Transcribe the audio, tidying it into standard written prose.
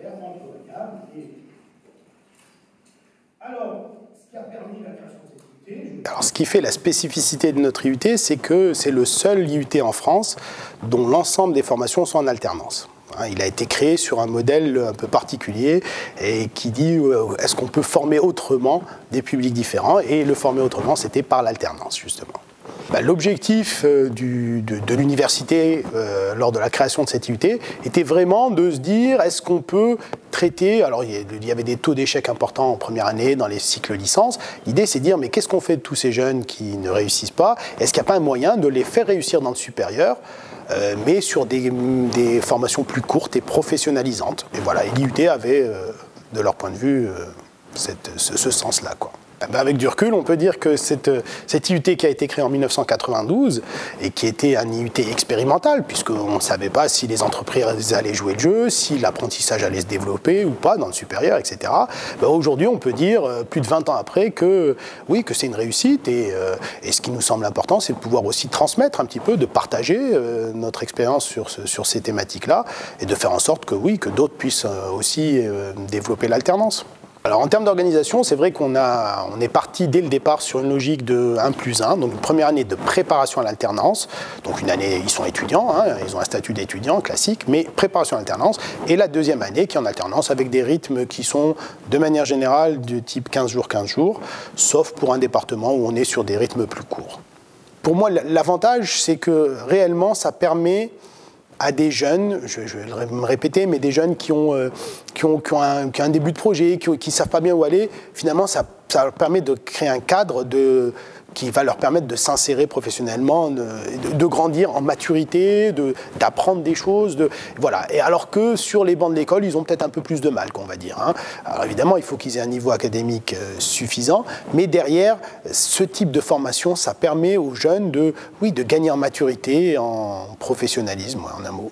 supérieur employable. Alors, ce qui a permis la création de cette IUT... Alors, ce qui fait la spécificité de notre IUT, c'est que c'est le seul IUT en France dont l'ensemble des formations sont en alternance. Il a été créé sur un modèle un peu particulier et qui dit est-ce qu'on peut former autrement des publics différents, et le former autrement, c'était par l'alternance, justement. L'objectif de l'université lors de la création de cette IUT était vraiment de se dire est-ce qu'on peut traiter, alors il y avait des taux d'échec importants en première année dans les cycles licence, l'idée c'est de dire mais qu'est-ce qu'on fait de tous ces jeunes qui ne réussissent pas, est-ce qu'il n'y a pas un moyen de les faire réussir dans le supérieur, mais sur des formations plus courtes et professionnalisantes. Et voilà, l'IUT avait, de leur point de vue, ce sens-là, quoi. Avec du recul, on peut dire que cette IUT qui a été créée en 1992 et qui était un IUT expérimental, puisqu'on ne savait pas si les entreprises allaient jouer le jeu, si l'apprentissage allait se développer ou pas dans le supérieur, etc. Aujourd'hui, on peut dire, plus de 20 ans après, que oui, que c'est une réussite. Et ce qui nous semble important, c'est de pouvoir aussi transmettre un petit peu, de partager notre expérience sur ces thématiques-là et de faire en sorte que oui, que d'autres puissent aussi développer l'alternance. Alors en termes d'organisation, c'est vrai qu'on est parti dès le départ sur une logique de 1+1, donc une première année de préparation à l'alternance, donc une année, ils sont étudiants, hein, ils ont un statut d'étudiant classique, mais préparation à l'alternance, et la deuxième année qui est en alternance avec des rythmes qui sont de manière générale de type 15 jours, sauf pour un département où on est sur des rythmes plus courts. Pour moi, l'avantage, c'est que réellement, ça permet à des jeunes, je vais me répéter, mais des jeunes qui ont un début de projet, qui ne savent pas bien où aller, finalement, ça leur permet de créer un cadre qui va leur permettre de s'insérer professionnellement, de grandir en maturité, d'apprendre des choses. Voilà. Et alors que sur les bancs de l'école, ils ont peut-être un peu plus de mal, qu'on va dire. Hein. Alors évidemment, il faut qu'ils aient un niveau académique suffisant, mais derrière, ce type de formation, ça permet aux jeunes de gagner en maturité, en professionnalisme, en un mot.